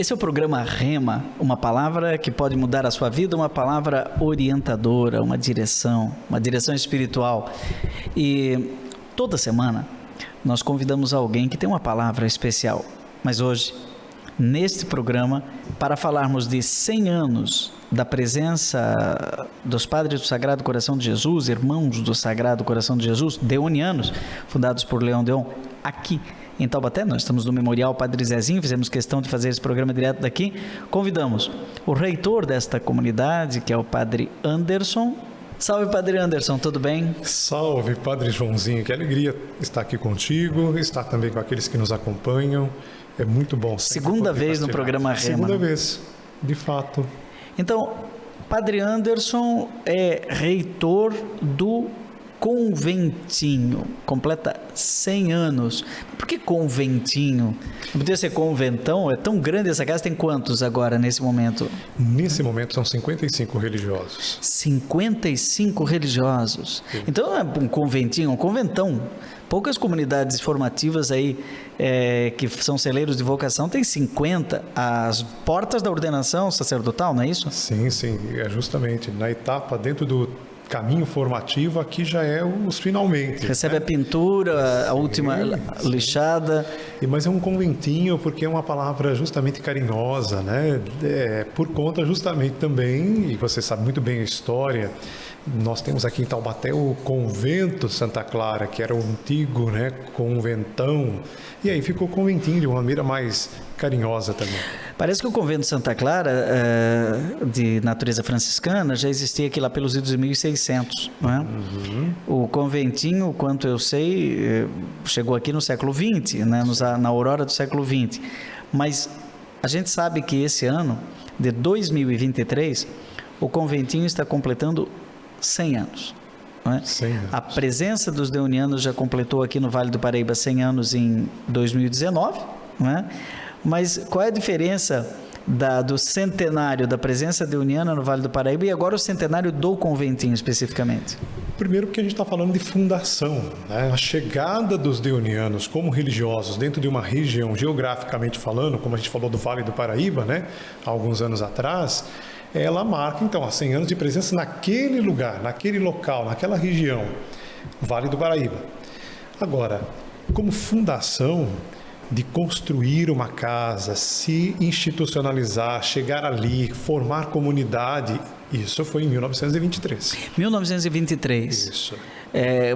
Esse é o programa Rema, uma palavra que pode mudar a sua vida, uma palavra orientadora, uma direção espiritual. E toda semana nós convidamos alguém que tem uma palavra especial. Mas hoje, neste programa, para falarmos de 100 anos da presença dos Padres do Sagrado Coração de Jesus, irmãos do Sagrado Coração de Jesus, deonianos, fundados por Leão Deon, aqui em Taubaté, nós estamos no Memorial Padre Zezinho, fizemos questão de fazer esse programa direto daqui. Convidamos o reitor desta comunidade, que é o Padre Anderson. Salve, Padre Anderson, tudo bem? Salve, Padre Joãozinho, que alegria estar aqui contigo, estar também com aqueles que nos acompanham. É muito bom. Segunda vez no programa Rema. Segunda vez, de fato. Então, Padre Anderson é reitor do Conventinho, completa 100 anos. Por que conventinho? Não podia ser conventão? É tão grande essa casa, tem quantos agora nesse momento? Nesse momento são 55 religiosos. 55 religiosos. Sim. Então não é um conventinho, é um conventão. Poucas comunidades formativas aí que são celeiros de vocação tem 50, as portas da ordenação sacerdotal, não é isso? Sim, é justamente na etapa dentro do caminho formativo, aqui já é os finalmente. Recebe, né? A pintura, a última lixada. Mas é um conventinho porque é uma palavra justamente carinhosa, né? Por conta justamente também, e você sabe muito bem a história, nós temos aqui em Taubaté o Convento Santa Clara, que era o antigo, né, conventão, e aí ficou conventinho de uma maneira mais carinhosa também. Parece que o Convento Santa Clara, de natureza franciscana, já existia aqui lá pelos idos de 1600, não é? Uhum. O conventinho, quanto eu sei, chegou aqui no século XX, né, na aurora do século XX. Mas a gente sabe que esse ano, de 2023, o conventinho está completando 100 anos. Não é? 100 anos. A presença dos deonianos já completou aqui no Vale do Paraíba 100 anos em 2019, não é? Mas qual é a diferença do centenário da presença deoniana no Vale do Paraíba e agora o centenário do conventinho especificamente? Primeiro porque a gente está falando de fundação, né? A chegada dos deonianos como religiosos dentro de uma região, geograficamente falando, como a gente falou do Vale do Paraíba, né? Há alguns anos atrás, ela marca então 100 anos de presença naquele lugar, naquele local, naquela região, Vale do Paraíba. Agora, como fundação de construir uma casa, se institucionalizar, chegar ali, formar comunidade, isso foi em 1923. 1923. Isso.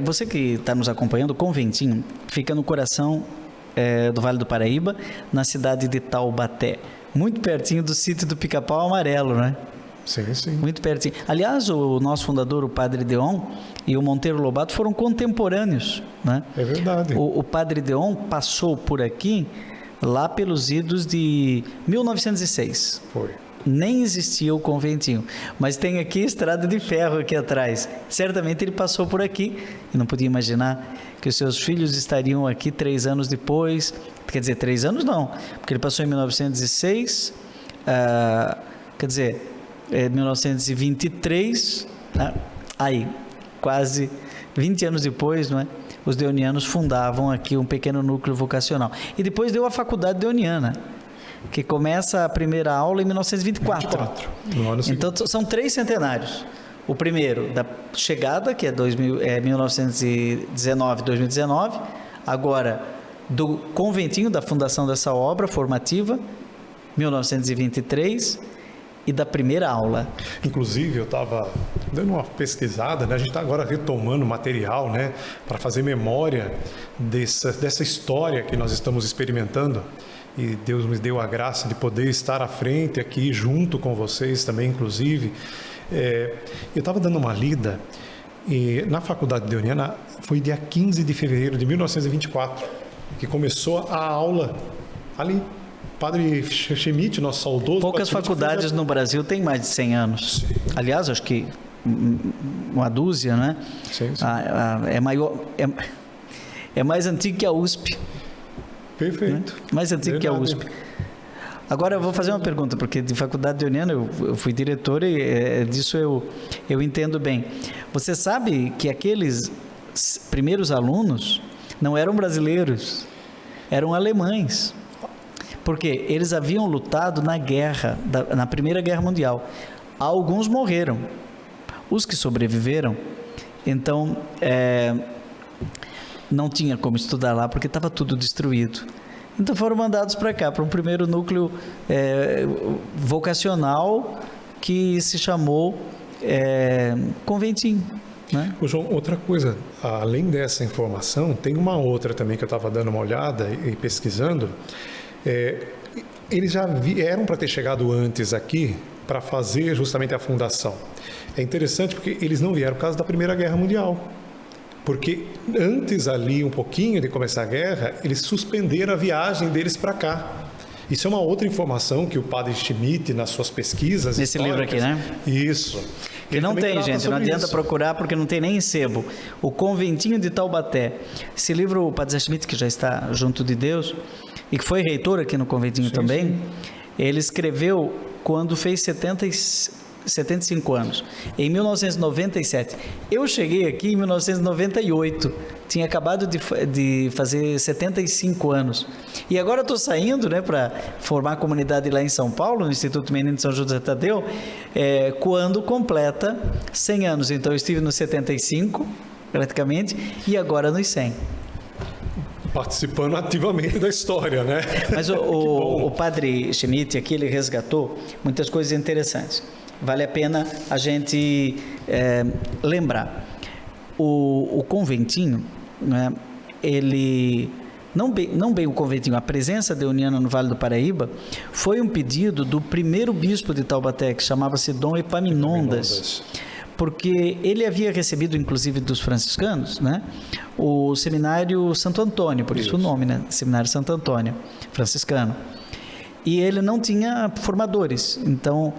Você que está nos acompanhando, o conventinho fica no coração do Vale do Paraíba, na cidade de Taubaté, muito pertinho do sítio do Pica-Pau Amarelo, né? Sim. Muito pertinho. Aliás, o nosso fundador, o Padre Deon, e o Monteiro Lobato foram contemporâneos, né? É verdade. O Padre Deon passou por aqui lá pelos idos de 1906. Foi. Nem existia o conventinho, mas tem aqui estrada de ferro aqui atrás. Certamente ele passou por aqui e não podia imaginar que os seus filhos estariam aqui 3 anos depois. Quer dizer, 3 anos não, porque ele passou em 1906, quer dizer, 1923, aí, quase 20 anos depois, não é? Os deonianos fundavam aqui um pequeno núcleo vocacional. E depois deu a Faculdade Deoniana, que começa a primeira aula em 1924. Então, são 3 centenários. O primeiro, da chegada, que é 1919, 2019. Agora, do conventinho, da fundação dessa obra formativa, 1923. E da primeira aula. Inclusive, eu estava dando uma pesquisada, né? A gente está agora retomando material, né? Para fazer memória dessa história que nós estamos experimentando. E Deus me deu a graça de poder estar à frente aqui, junto com vocês também, inclusive. Eu estava dando uma lida, e na Faculdade Deoniana foi dia 15 de fevereiro de 1924, que começou a aula ali. Padre Schmidt, nosso saudoso... Poucas faculdades no Brasil têm mais de 100 anos. Sim. Aliás, acho que uma dúzia, né? Sim. É maior... É mais antigo que a USP. Perfeito. Né? Mais antigo que a USP. Agora eu vou fazer uma pergunta, porque de Faculdade Deoniana eu fui diretor e disso eu entendo bem. Você sabe que aqueles primeiros alunos não eram brasileiros, eram alemães. Porque eles haviam lutado na guerra, na Primeira Guerra Mundial. Alguns morreram. Os que sobreviveram, então, não tinha como estudar lá, porque estava tudo destruído. Então foram mandados para cá, para um primeiro núcleo vocacional que se chamou Conventinho. Né? Ô João, outra coisa, além dessa informação, tem uma outra também que eu estava dando uma olhada e pesquisando. Eles já eram para ter chegado antes aqui para fazer justamente a fundação. É interessante porque eles não vieram por causa da Primeira Guerra Mundial. Porque antes ali, um pouquinho de começar a guerra, eles suspenderam a viagem deles para cá. Isso é uma outra informação que o padre Schmidt, nas suas pesquisas... Nesse livro aqui, né? Isso. Que não tem, gente, não adianta isso. Procurar, porque não tem nem em sebo. O Conventinho de Taubaté. Esse livro, o padre Schmidt, que já está junto de Deus, e que foi reitor aqui no Conventinho também, ele escreveu quando fez 75 anos, em 1997. Eu cheguei aqui em 1998, tinha acabado de fazer 75 anos. E agora estou saindo, né, para formar a comunidade lá em São Paulo, no Instituto Menino de São José Tadeu, quando completa 100 anos. Então eu estive nos 75, praticamente, e agora nos 100. Participando ativamente da história, né? Mas o padre Schmidt aqui, ele resgatou muitas coisas interessantes. Vale a pena a gente lembrar. O conventinho, né, ele, não bem o conventinho, a presença deoniana no Vale do Paraíba foi um pedido do primeiro bispo de Taubaté, que chamava-se Dom Epaminondas, porque ele havia recebido, inclusive dos franciscanos, né, o Seminário Santo Antônio, por isso o nome, né, Seminário Santo Antônio, franciscano. E ele não tinha formadores, então...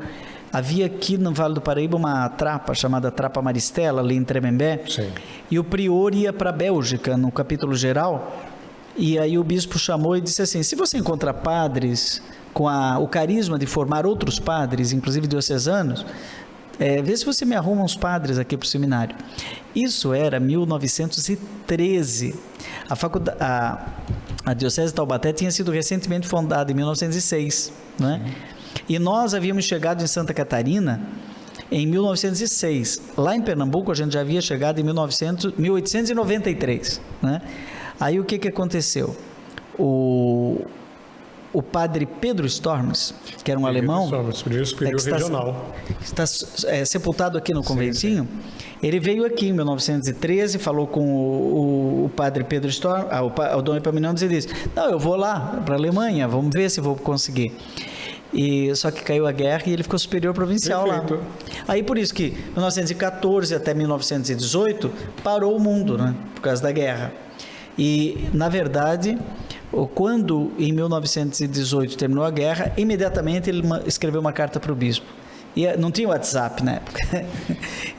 Havia aqui no Vale do Paraíba uma trapa chamada Trapa Maristela, ali em Tremembé. Sim. E o prior ia para a Bélgica, no capítulo geral, e aí o bispo chamou e disse assim: se você encontrar padres com o carisma de formar outros padres, inclusive diocesanos, vê se você me arruma uns padres aqui para o seminário. Isso era 1913. A Diocese de Taubaté tinha sido recentemente fundada em 1906, né? E nós havíamos chegado em Santa Catarina em 1906. Lá em Pernambuco a gente já havia chegado em 1893, né? Aí o que aconteceu? O padre Pedro Storms, que era um alemão, está sepultado aqui no conventinho. Sim. Ele veio aqui em 1913, falou com o padre Pedro Storms, o Dom Epaminondas, e disse: não, eu vou lá para a Alemanha, vamos ver se vou conseguir. Só que caiu a guerra e ele ficou superior provincial. Perfeito. Lá. Aí por isso que 1914 até 1918 parou o mundo, né, por causa da guerra. E na verdade, quando em 1918 terminou a guerra, imediatamente ele escreveu uma carta para o bispo. E não tinha WhatsApp na época.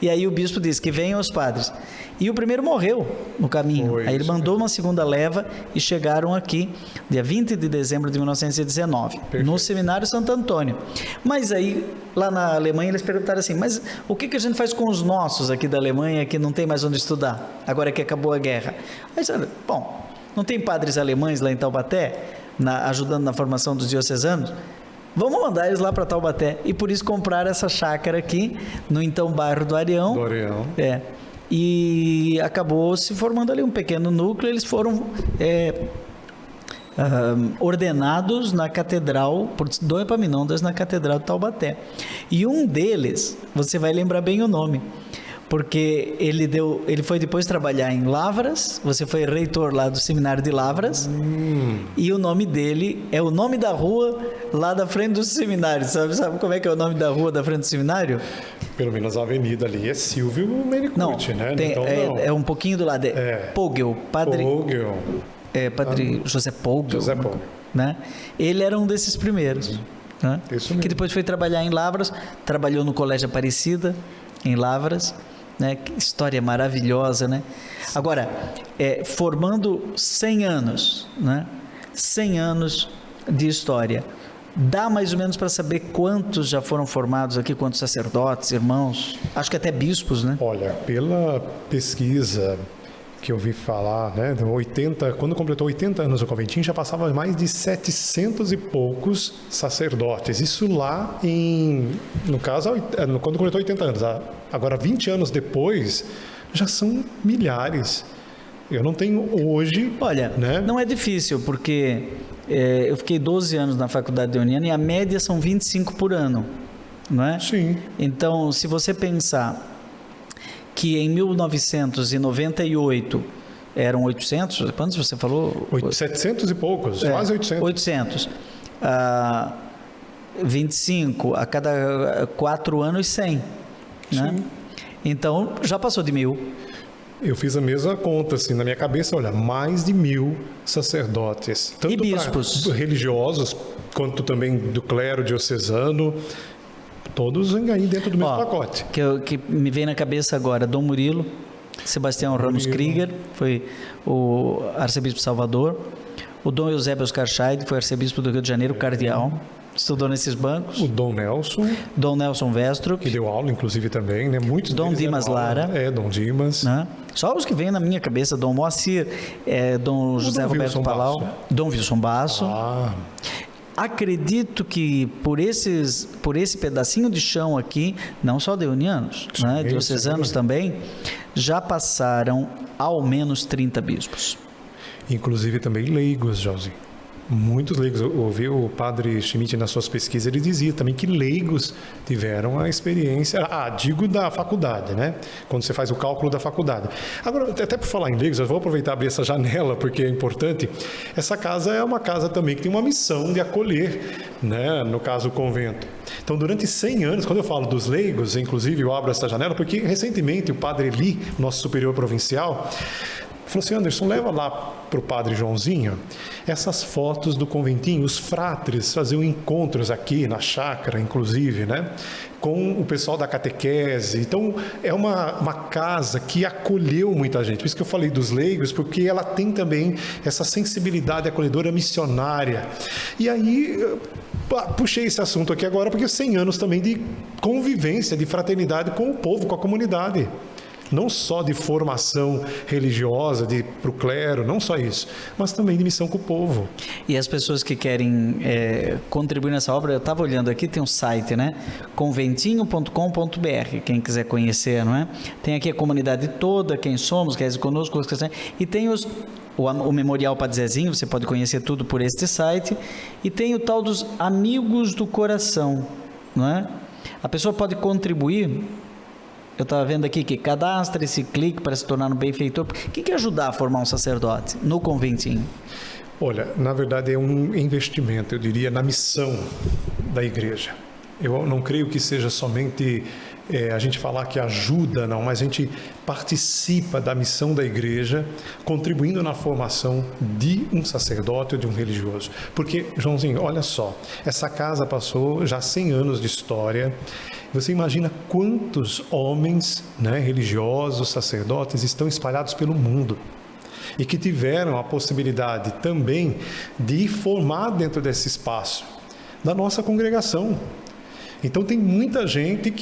E aí o bispo disse que venham os padres. E o primeiro morreu no caminho. Aí ele mandou uma segunda leva e chegaram aqui, dia 20 de dezembro de 1919, perfeito, no Seminário Santo Antônio. Mas aí, lá na Alemanha, eles perguntaram assim: mas o que a gente faz com os nossos aqui da Alemanha que não tem mais onde estudar, agora que acabou a guerra? Aí disseram: bom, não tem padres alemães lá em Taubaté, ajudando na formação dos diocesanos? Vamos mandar eles lá para Taubaté. E por isso compraram essa chácara aqui, no então bairro do Areião. Do Areião. E acabou se formando ali um pequeno núcleo. Eles foram ordenados na catedral, por Dom Epaminondas, na catedral de Taubaté. E um deles, você vai lembrar bem o nome, porque ele foi depois trabalhar em Lavras. Você foi reitor lá do seminário de Lavras. E o nome dele é o nome da rua lá da frente do seminário. Sabe como é que é o nome da rua da frente do seminário? Pelo menos a avenida ali é Silvio Mericucci, né? Então, é um pouquinho do lado. Pogel, padre. Pogel. Padre José Pogel. José Pogel. Né? Ele era um desses primeiros. Né? Isso mesmo. Que depois foi trabalhar em Lavras, trabalhou no Colégio Aparecida, em Lavras. Né? Que história maravilhosa, né? Agora, formando 100 anos, né? 100 anos de história. Dá mais ou menos para saber quantos já foram formados aqui, quantos sacerdotes, irmãos, acho que até bispos, né? Olha, pela pesquisa que eu ouvi falar, né, quando completou 80 anos o conventinho, já passava mais de 700 e poucos sacerdotes. Isso lá no caso, quando completou 80 anos. Agora, 20 anos depois, já são milhares. Eu não tenho hoje... Olha, né? Não é difícil, porque eu fiquei 12 anos na faculdade deoniana e a média são 25 por ano, não é? Sim. Então, se você pensar que em 1998 eram 800, quantos você falou? 700 e poucos, quase 800. 800. 25 a cada 4 anos, 100. Né? Então, já passou de 1.000. Eu fiz a mesma conta, assim, na minha cabeça, olha, mais de 1.000 sacerdotes. Tanto e bispos. Religiosos, quanto também do clero diocesano, todos aí dentro do mesmo pacote. Que me vem na cabeça agora, Dom Murilo, Sebastião Ramos Krieger, foi o arcebispo de Salvador, o Dom Eusébio Oscar Scheid, foi arcebispo do Rio de Janeiro, cardeal, estudou nesses bancos. O Dom Nelson Westrup, que deu aula, inclusive, também, né? Muitos Dom Dimas Lara. Dom Dimas. Né? Só os que vêm na minha cabeça, Dom Moacir, Dom José Roberto Palau, Dom Wilson Basso. Acredito que por esse pedacinho de chão aqui, não só deonianos, né, diocesanos também, já passaram ao menos 30 bispos. Inclusive também leigos, Josi. Muitos leigos. Eu ouvi o padre Schmidt nas suas pesquisas, ele dizia também que leigos tiveram a experiência, digo da faculdade, né? Quando você faz o cálculo da faculdade. Agora, até por falar em leigos, eu vou aproveitar e abrir essa janela, porque é importante. Essa casa é uma casa também que tem uma missão de acolher, né? No caso, o convento. Então, durante 100 anos, quando eu falo dos leigos, inclusive eu abro essa janela, porque recentemente o padre Eli, nosso superior provincial, falou assim: Anderson, leva lá para o padre Joãozinho essas fotos do conventinho. Os fratres faziam encontros aqui na chácara, inclusive, né, com o pessoal da catequese. Então, é uma casa que acolheu muita gente. Por isso que eu falei dos leigos, porque ela tem também essa sensibilidade acolhedora missionária. E aí, puxei esse assunto aqui agora, porque 100 anos também de convivência, de fraternidade com o povo, com a comunidade. Não só de formação religiosa, para o clero, não só isso, mas também de missão com o povo. E as pessoas que querem contribuir nessa obra, eu estava olhando aqui, tem um site, né? conventinho.com.br, quem quiser conhecer, não é? Tem aqui a comunidade toda, quem somos, quer dizer, conosco, e tem o Memorial Padre Zezinho, você pode conhecer tudo por este site, e tem o tal dos Amigos do Coração, não é? A pessoa pode contribuir. Eu estava vendo aqui que cadastre-se, clique para se tornar um benfeitor. O que é ajudar a formar um sacerdote no conventinho? Olha, na verdade é um investimento, eu diria, na missão da igreja. Eu não creio que seja somente a gente falar que ajuda, não, mas a gente participa da missão da igreja, contribuindo na formação de um sacerdote ou de um religioso. Porque, Joãozinho, olha só, essa casa passou já 100 anos de história. Você imagina quantos homens, né, religiosos, sacerdotes estão espalhados pelo mundo e que tiveram a possibilidade também de formar dentro desse espaço da nossa congregação. Então tem muita gente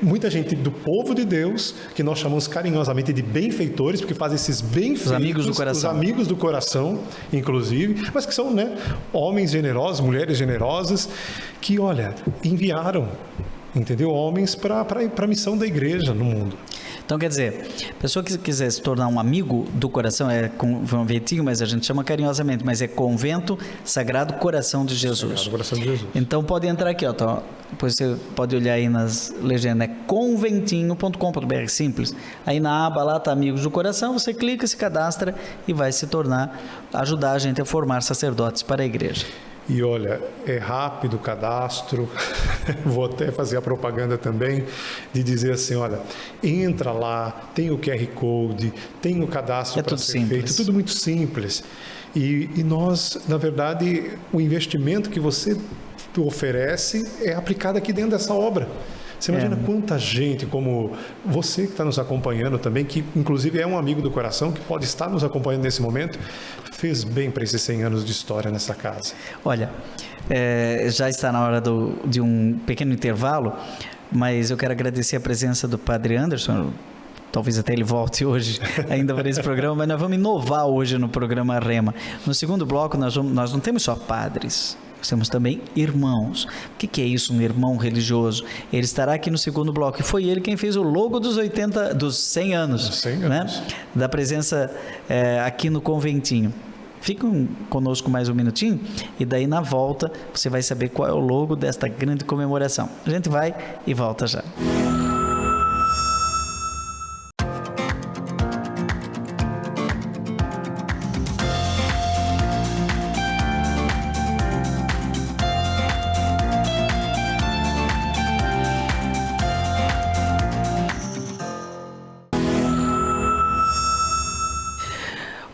muita gente do povo de Deus, que nós chamamos carinhosamente de benfeitores, porque fazem esses benfeitos, os amigos do coração, inclusive, mas que são, né, homens generosos, mulheres generosas, que, olha, enviaram, entendeu? Homens para a missão da igreja no mundo. Então, quer dizer, a pessoa que quiser se tornar um amigo do coração, conventinho, mas a gente chama carinhosamente, mas é Convento Sagrado Coração de Jesus. Sagrado Coração de Jesus. Então, pode entrar aqui, tá? Depois você pode olhar aí nas legendas, conventinho.com.br, simples. Aí na aba lá está Amigos do Coração, você clica, se cadastra e vai se tornar, ajudar a gente a formar sacerdotes para a igreja. E olha, é rápido o cadastro, vou até fazer a propaganda também, de dizer assim, olha, entra lá, tem o QR Code, tem o cadastro para ser feito, tudo muito simples. E nós, na verdade, o investimento que você oferece é aplicado aqui dentro dessa obra. Você imagina quanta gente, como você que está nos acompanhando também, que inclusive é um amigo do coração, que pode estar nos acompanhando nesse momento, fez bem para esses 100 anos de história nessa casa. Olha, já está na hora de um pequeno intervalo, mas eu quero agradecer a presença do Padre Anderson, talvez até ele volte hoje ainda para esse programa, mas nós vamos inovar hoje no programa Rema. No segundo bloco nós não temos só padres, nós temos também irmãos. O que é isso, um irmão religioso? Ele estará aqui no segundo bloco, e foi ele quem fez o logo dos 100 anos, 100 anos. Né? Da presença aqui no conventinho. Fiquem conosco mais um minutinho e daí na volta você vai saber qual é o logo desta grande comemoração. A gente vai e volta já.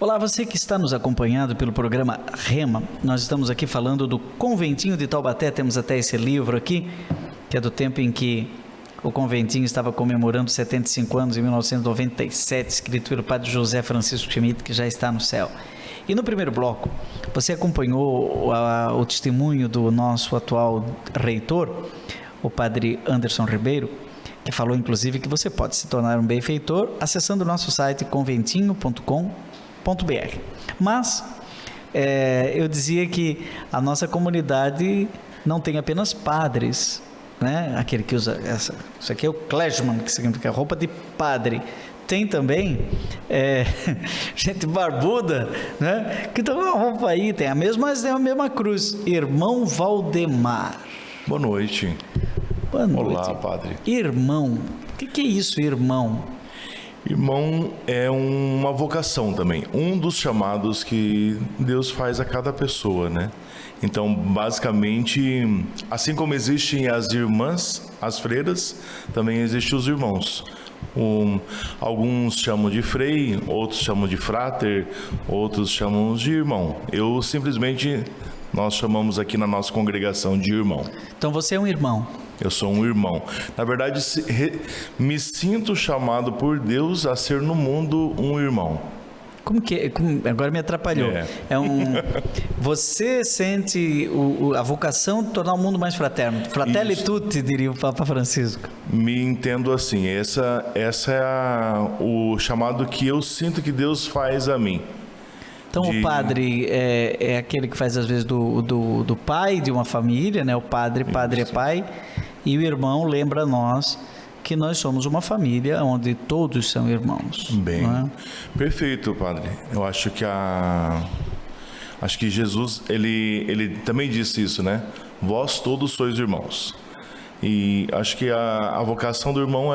Olá, você que está nos acompanhando pelo programa Rema. Nós estamos aqui falando do Conventinho de Taubaté. Temos até esse livro aqui, que é do tempo em que o Conventinho estava comemorando 75 anos, em 1997, escrito pelo padre José Francisco Schmidt, que já está no céu. E no primeiro bloco, você acompanhou o testemunho do nosso atual reitor, o padre Anderson Ribeiro, que falou inclusive que você pode se tornar um benfeitor acessando o nosso site conventinho.com.br. Mas eu dizia que a nossa comunidade não tem apenas padres, né? Aquele que usa isso aqui é o klezman, que significa roupa de padre. Tem também gente barbuda, né? Que tem uma roupa aí, tem a mesma cruz. Irmão Valdemar. Boa noite. Boa noite. Olá, padre. Irmão, o que é isso, irmão? Irmão é uma vocação também, um dos chamados que Deus faz a cada pessoa, né? Então, basicamente, assim como existem as irmãs, as freiras, também existem os irmãos. Alguns chamam de frei, outros chamam de frater, outros chamam de irmão. Nós chamamos aqui na nossa congregação de irmão. Então você é um irmão. Eu sou um irmão. Na verdade, me sinto chamado por Deus a ser no mundo um irmão. Agora me atrapalhou. Você sente a vocação de tornar o mundo mais fraterno. Fratelli tutti, diria o Papa Francisco. Me entendo assim. Essa é o chamado que eu sinto que Deus faz a mim. Então o padre é aquele que faz às vezes do pai de uma família, né? O padre é pai. E o irmão lembra a nós que nós somos uma família onde todos são irmãos. Bem, não é? Perfeito, padre. Eu acho que Jesus, ele também disse isso, né? Vós todos sois irmãos. E acho que a vocação do irmão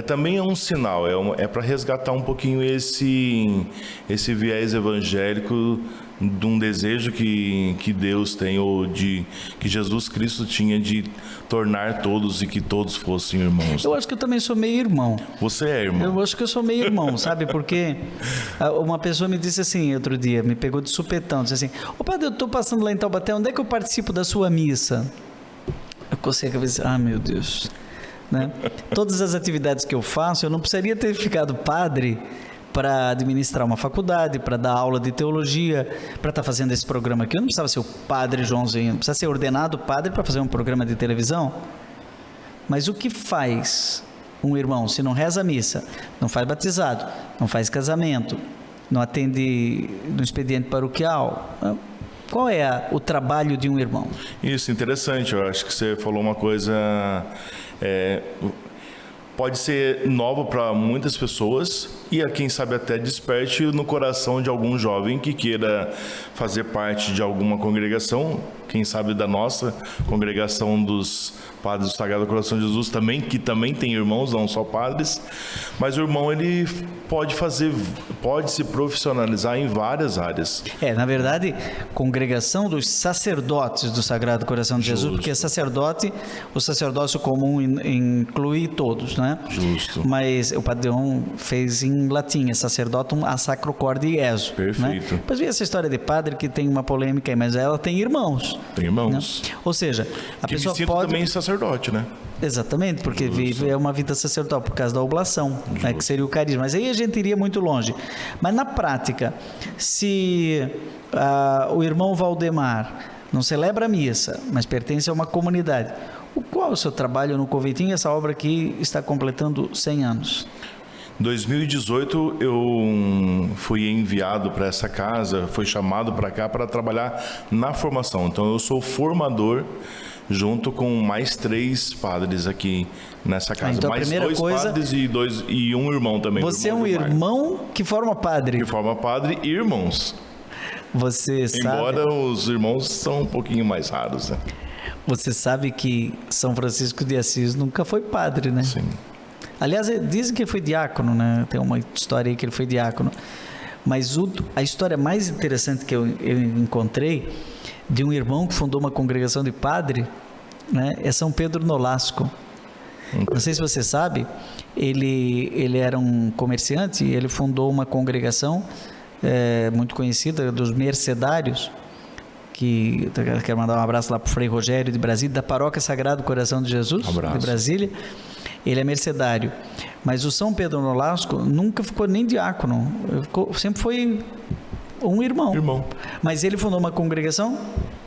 também um sinal, para resgatar um pouquinho esse viés evangélico de um desejo que Deus tem, ou que Jesus Cristo tinha, de tornar todos e que todos fossem irmãos. Eu acho que eu também sou meio irmão. Você é irmão? Eu acho que eu sou meio irmão, sabe? Porque uma pessoa me disse assim outro dia, me pegou de supetão, disse assim: ô padre, eu estou passando lá em Taubaté, onde é que eu participo da sua missa? Eu cocei a cabeça, meu Deus, né? Todas as atividades que eu faço, eu não precisaria ter ficado padre para administrar uma faculdade, para dar aula de teologia, para estar fazendo esse programa aqui. Eu não precisava ser o padre Joãozinho, não precisava ser ordenado padre para fazer um programa de televisão. Mas o que faz um irmão se não reza a missa, não faz batizado, não faz casamento, não atende no expediente paroquial? Qual é o trabalho de um irmão? Isso, interessante. Eu acho que você falou uma coisa... pode ser nova para muitas pessoas e, quem sabe, até desperte no coração de algum jovem que queira fazer parte de alguma congregação, quem sabe da nossa congregação dos Padres do Sagrado Coração de Jesus também, que também tem irmãos, não só padres, mas o irmão, ele pode se profissionalizar em várias áreas. Na verdade, congregação dos sacerdotes do Sagrado Coração de Jesus, porque o sacerdócio comum inclui todos, né? Justo. Mas o Padre João fez em latim, sacerdotum a sacro corde Iesu. Perfeito. Né? Depois vi essa história de padre que tem uma polêmica aí, mas ela tem irmãos. Tem irmãos. Né? Ou seja, a pessoa pode... também sacerdote, né? Exatamente, porque vive uma vida sacerdotal por causa da oblação, né, que seria o carisma. Mas aí a gente iria muito longe. Mas na prática, se o irmão Valdemar não celebra a missa, mas pertence a uma comunidade, qual é o seu trabalho no conventinho? Essa obra aqui está completando 100 anos. 2018 eu fui enviado para essa casa, fui chamado para cá para trabalhar na formação. Então eu sou formador junto com mais 3 padres aqui nessa casa. Então, mais a primeira 2 coisa, padres e um irmão também. Você é um irmão que forma padre. Que forma padre e irmãos. Você sabe... Embora os irmãos são um pouquinho mais raros, né? Você sabe que São Francisco de Assis nunca foi padre, né? Sim. Aliás, dizem que ele foi diácono, né? Tem uma história aí que ele foi diácono. Mas a história mais interessante que eu encontrei de um irmão que fundou uma congregação de padre, né, é São Pedro Nolasco. Não sei se você sabe, ele era um comerciante e ele fundou uma congregação muito conhecida dos mercedários, que quero mandar um abraço lá para o Frei Rogério de Brasília, da Paróquia Sagrado Coração de Jesus, de Brasília. Ele é mercedário. Mas o São Pedro Nolasco nunca ficou nem diácono, sempre foi um irmão. Mas ele fundou uma congregação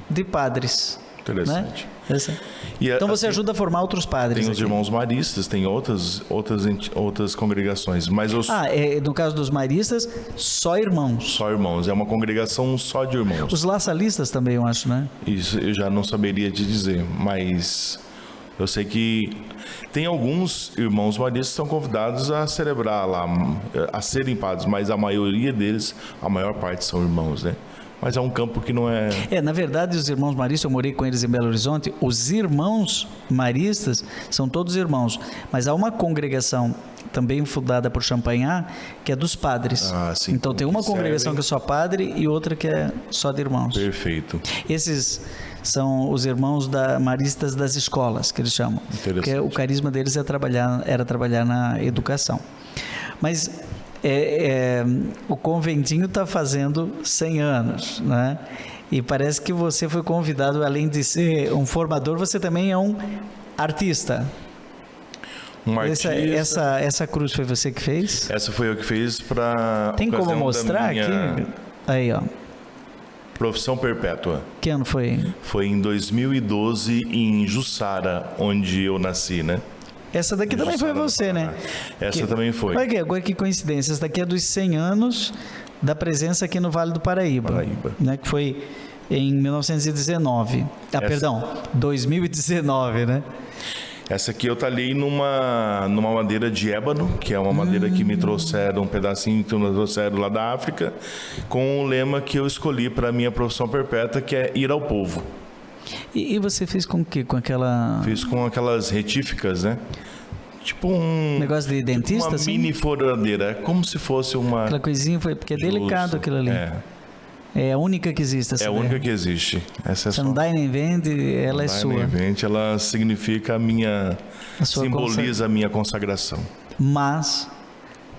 de padres. Interessante. Né? Então você ajuda a formar outros padres. Tem os irmãos maristas, tem outras congregações. Mas no caso dos maristas, só irmãos. Só irmãos, é uma congregação só de irmãos. Os laçalistas também, eu acho, né? Isso eu já não saberia te dizer, mas eu sei que tem alguns irmãos maristas que são convidados a celebrar lá, a serem padres, mas a maioria deles, a maior parte são irmãos, né? Mas é um campo que não é... Na verdade, os irmãos maristas, eu morei com eles em Belo Horizonte, os irmãos maristas são todos irmãos, mas há uma congregação também fundada por Champagnat, que é dos padres. Sim, então tem uma congregação que é só padre e outra que é só de irmãos. Perfeito. Esses são os irmãos maristas das escolas, que eles chamam. Porque o carisma deles era trabalhar na educação. Mas o conventinho está fazendo 100 anos, né? E parece que você foi convidado, além de ser um formador, você também é um artista. Um artista. Essa cruz foi você que fez? Essa foi eu que fiz para... Tem como mostrar aqui? Aí, ó. Profissão perpétua. Que ano foi? Foi em 2012 em Jussara, onde eu nasci, né? Essa daqui também foi você, né? Essa também foi. Olha aqui, agora que coincidência. Essa daqui é dos 100 anos da presença aqui no Vale do Paraíba. Né? Que foi em 1919. Perdão, 2019, né? Essa aqui eu talhei numa madeira de ébano, que é uma madeira que me trouxeram, um pedacinho que me trouxeram lá da África, com o lema que eu escolhi para a minha profissão perpétua, que é ir ao povo. E você fez com o quê? Com aquela... Fiz com aquelas retíficas, né? Tipo um... negócio de dentista, tipo uma assim? mini furadeira, como se fosse uma... Aquela coisinha, porque é delicado aquilo ali. É a única que existe essa. É a única que existe. Essa é você não dá e nem vende, ela é sua. Nem vende, ela significa simboliza a minha consagração. Mas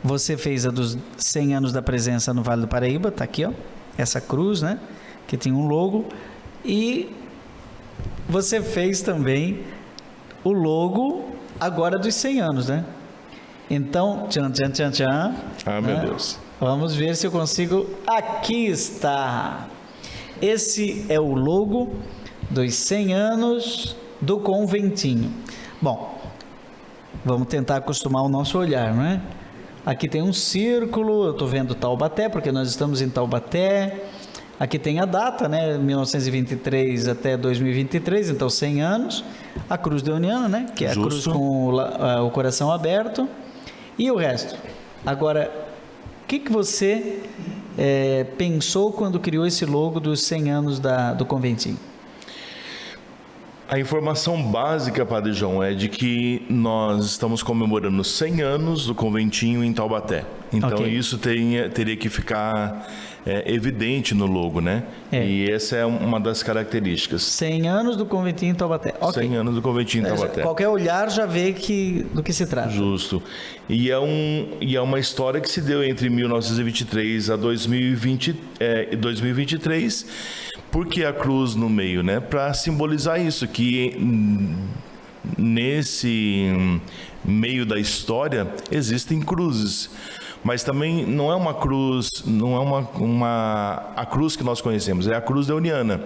você fez a dos 100 anos da presença no Vale do Paraíba, tá aqui, ó, essa cruz, né, que tem um logo, e você fez também o logo agora dos 100 anos, né? Então, tchan. Meu Deus. Vamos ver se eu consigo. Aqui está. Esse é o logo dos 100 anos do conventinho. Bom, vamos tentar acostumar o nosso olhar, não é? Aqui tem um círculo, eu estou vendo Taubaté, porque nós estamos em Taubaté. Aqui tem a data, né? 1923 até 2023, então 100 anos. A cruz deoniana, né? Que é a cruz com o coração aberto. E o resto? Agora... O que você pensou quando criou esse logo dos 100 anos do conventinho? A informação básica, Padre João, é de que nós estamos comemorando 100 anos do conventinho em Taubaté. Então isso teria que ficar evidente no logo, né? E essa é uma das características. 100 anos do conventinho em Taubaté. 100 anos do conventinho em Taubaté. Qualquer olhar já vê do que se trata. Justo. E é uma história que se deu entre 1923 a 2023, porque a cruz no meio, né? Para simbolizar isso, que nesse meio da história existem cruzes. Mas também não é uma cruz, não é a cruz que nós conhecemos, é a cruz deoniana.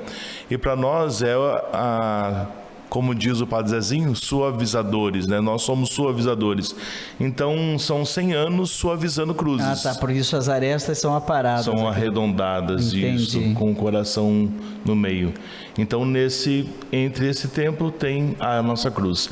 E para nós é como diz o Padre Zezinho, suavizadores, né? Nós somos suavizadores. Então, são 100 anos suavizando cruzes. Ah, tá, por isso as arestas são aparadas. São arredondadas, Entendi. isso, com o coração no meio. Então, entre esse templo tem a nossa cruz.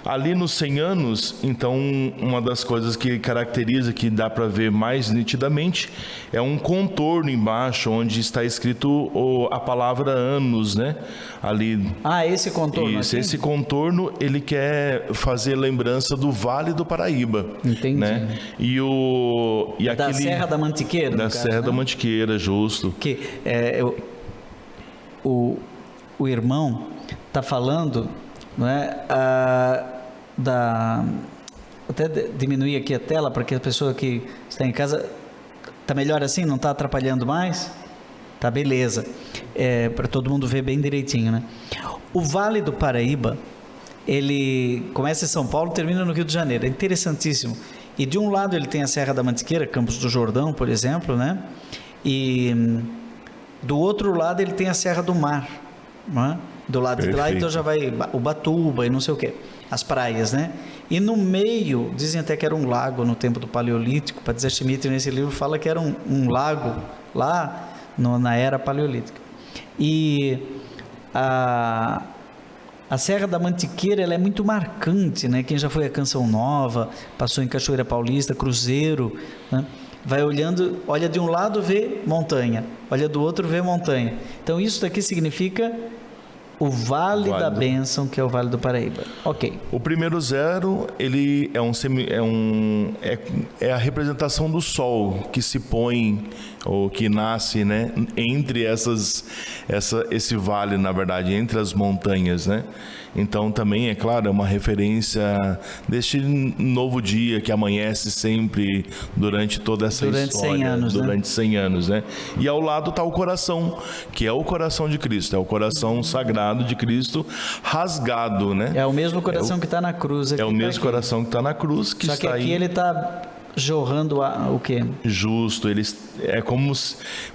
Ali nos 100 anos, então, uma das coisas que caracteriza, que dá para ver mais nitidamente, é um contorno embaixo, onde está escrito a palavra anos, né? Ali. Ah, esse contorno Isso, aqui? esse contorno, ele quer fazer lembrança do Vale do Paraíba. Entendi. Né? Da Serra da Mantiqueira, no Da caso, Serra né? da Mantiqueira, justo. Que o irmão está falando, não é, até diminuir aqui a tela para que a pessoa que está em casa, está melhor assim, não está atrapalhando mais? Tá, beleza, para todo mundo ver bem direitinho, né? O Vale do Paraíba, ele começa em São Paulo e termina no Rio de Janeiro, é interessantíssimo. E de um lado ele tem a Serra da Mantiqueira, Campos do Jordão, por exemplo, né? E do outro lado ele tem a Serra do Mar, não é? Do lado de lá, então já vai Ubatuba e não sei o que, as praias, né? E no meio, dizem até que era um lago no tempo do Paleolítico. Padre Schmidt nesse livro fala que era um lago lá na era Paleolítica. E a Serra da Mantiqueira, ela é muito marcante, né? Quem já foi a Canção Nova, passou em Cachoeira Paulista, Cruzeiro, né? Vai olhando, olha de um lado, vê montanha, olha do outro, vê montanha. Então isso daqui significa o Vale da Bênção, que é o Vale do Paraíba. Ok. O primeiro zero, ele é a representação do sol que se põe ou que nasce, né, entre esse vale, na verdade, entre as montanhas, né? Então também, é claro, é uma referência deste novo dia que amanhece sempre durante toda essa história. Durante 100 anos, durante 100 anos, né? E ao lado está o coração, que é o coração de Cristo, é o coração sagrado de Cristo rasgado, né? É o mesmo coração que está na cruz aqui. É o mesmo coração que está na cruz, que Só está que aqui aí. ele está jorrando o quê? Justo, é como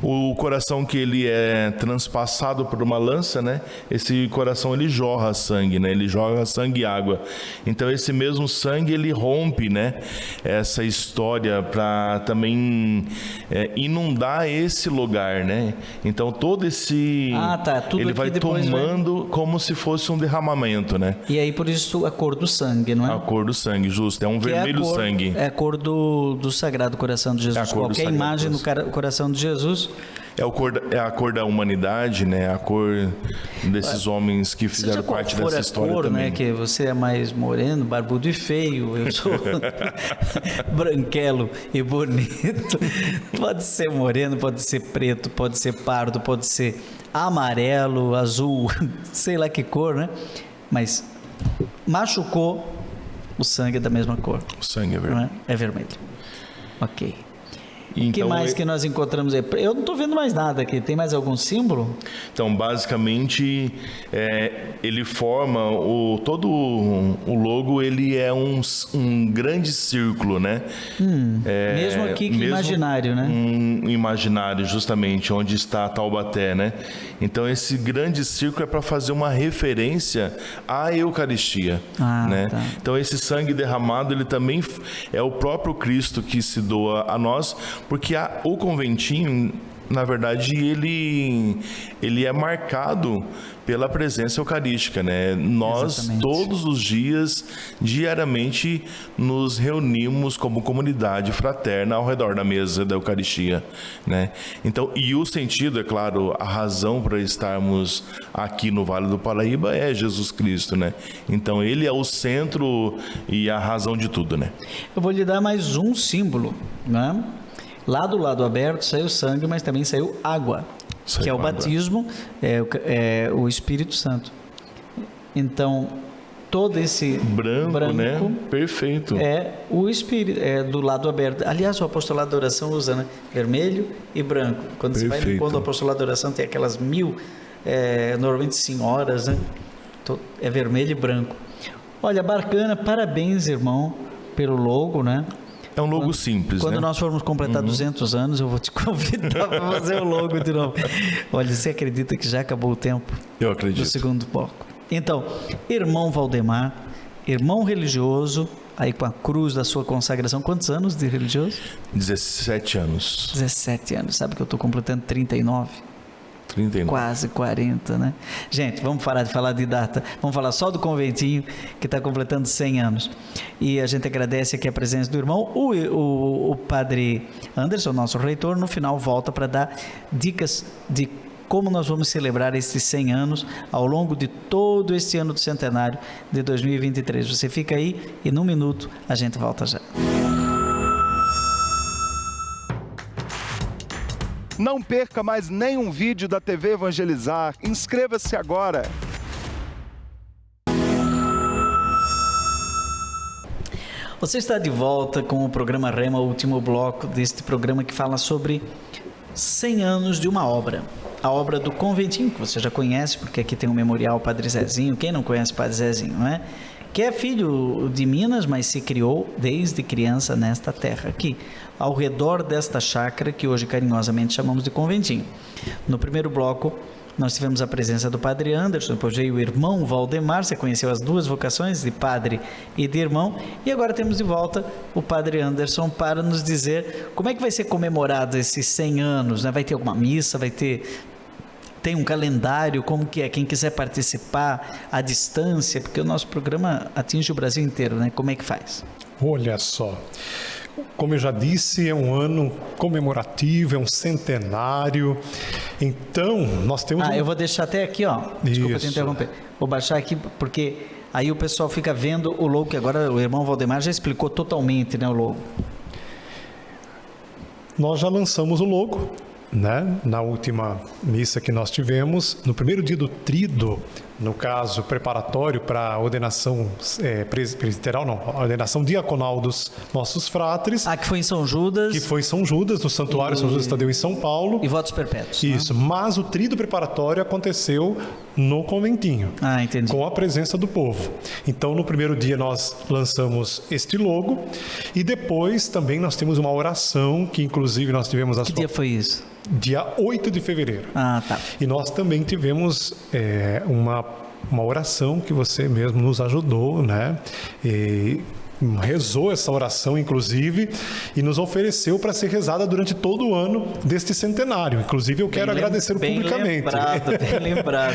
o coração que ele é transpassado por uma lança, né? Esse coração ele jorra sangue, né? Ele jorra sangue e água. Então esse mesmo sangue ele rompe, né? Essa história para também inundar esse lugar, né? Então todo esse tudo ele aqui vai depois tomando como se fosse um derramamento, né? E aí por isso a cor do sangue, não é? A cor do sangue, justo. É um Que vermelho sangue. É a cor do Sagrado Coração de Jesus. Qualquer imagem no coração de Jesus. É a cor da humanidade, né? A cor desses homens que fizeram parte dessa história cor, também. Né? Que você é mais moreno, barbudo e feio. Eu sou branquelo e bonito. Pode ser moreno, pode ser preto, pode ser pardo, pode ser amarelo, azul, sei lá que cor, né? Mas machucou, o sangue é da mesma cor. O sangue é Não vermelho. é? É vermelho. Ok. O Então, que mais que nós encontramos aí? Eu não estou vendo mais nada aqui. Tem mais algum símbolo? Então, basicamente, ele forma todo o logo, ele é um grande círculo, né? Mesmo aqui que mesmo imaginário, né? Um imaginário, justamente, onde está Taubaté, né? Então, esse grande círculo é para fazer uma referência à Eucaristia, né? Tá. Então, esse sangue derramado, ele também é o próprio Cristo que se doa a nós, porque o conventinho, na verdade, ele é marcado pela presença eucarística, né? Nós, Exatamente. todos os dias, diariamente, nos reunimos como comunidade fraterna ao redor da mesa da Eucaristia, né? Então, e o sentido, é claro, a razão para estarmos aqui no Vale do Paraíba é Jesus Cristo, né? Então, ele é o centro e a razão de tudo, né? Eu vou lhe dar mais um símbolo, né? Lá do lado aberto saiu sangue, mas também saiu água, que é o batismo, é o Espírito Santo. Então, todo esse branco, né? Perfeito. É o Espírito, é do lado aberto. Aliás, o apostolado da oração usa, né? Vermelho e branco. Quando você vai no encontro do apostolado da oração, tem aquelas 1000, normalmente senhoras, né? É vermelho e branco. Olha, bacana, parabéns, irmão, pelo logo, né? É um logo simples, Quando né? nós formos completar 200 anos, eu vou te convidar para fazer o logo de novo. Olha, você acredita que já acabou o tempo? Eu acredito. Do segundo bloco. Então, irmão Valdemar, irmão religioso, aí com a cruz da sua consagração, quantos anos de religioso? 17 anos. 17 anos, sabe que eu estou completando 39? 39. Quase 40, né? Gente, vamos parar de falar de data, vamos falar só do conventinho que está completando 100 anos. E a gente agradece aqui a presença do irmão, o padre Anderson, nosso reitor, no final volta para dar dicas de como nós vamos celebrar esses 100 anos ao longo de todo este ano do centenário de 2023. Você fica aí e num minuto a gente volta já. Não perca mais nenhum vídeo da TV Evangelizar. Inscreva-se agora. Você está de volta com o programa Rema, o último bloco deste programa que fala sobre 100 anos de uma obra. A obra do Conventinho, que você já conhece, porque aqui tem o Memorial Padre Zezinho. Quem não conhece Padre Zezinho, não é? Que é filho de Minas, mas se criou desde criança nesta terra aqui, ao redor desta chácara que hoje carinhosamente chamamos de Conventinho. No primeiro bloco, nós tivemos a presença do Padre Anderson, depois veio o irmão Valdemar, você conheceu as duas vocações, de padre e de irmão, e agora temos de volta o Padre Anderson para nos dizer como é que vai ser comemorado esses 100 anos, né? Vai ter alguma missa, tem um calendário, como que é, quem quiser participar à distância, porque o nosso programa atinge o Brasil inteiro, né? Como é que faz? Olha só, como eu já disse, é um ano comemorativo, é um centenário, então nós temos... eu vou deixar até aqui, ó, desculpa te interromper, vou baixar aqui porque aí o pessoal fica vendo o logo, que agora o irmão Valdemar já explicou totalmente, né, o logo. Nós já lançamos o logo, né? Na última missa que nós tivemos, no primeiro dia do tríduo, no caso preparatório para a ordenação presbiteral, não, a ordenação diaconal dos nossos fratres. Que foi em São Judas. Que foi em São Judas, no Santuário São Judas Tadeu em São Paulo. E votos perpétuos. Isso, né? Mas o tríduo preparatório aconteceu no conventinho. Entendi. Com a presença do povo. Então, no primeiro dia nós lançamos este logo e depois também nós temos uma oração que inclusive nós tivemos... Que dia foi isso? Dia 8 de fevereiro. Tá. E nós também tivemos uma oração que você mesmo nos ajudou, né? E rezou essa oração, inclusive, e nos ofereceu para ser rezada durante todo o ano deste centenário. Inclusive, eu quero agradecer publicamente. Bem lembrado.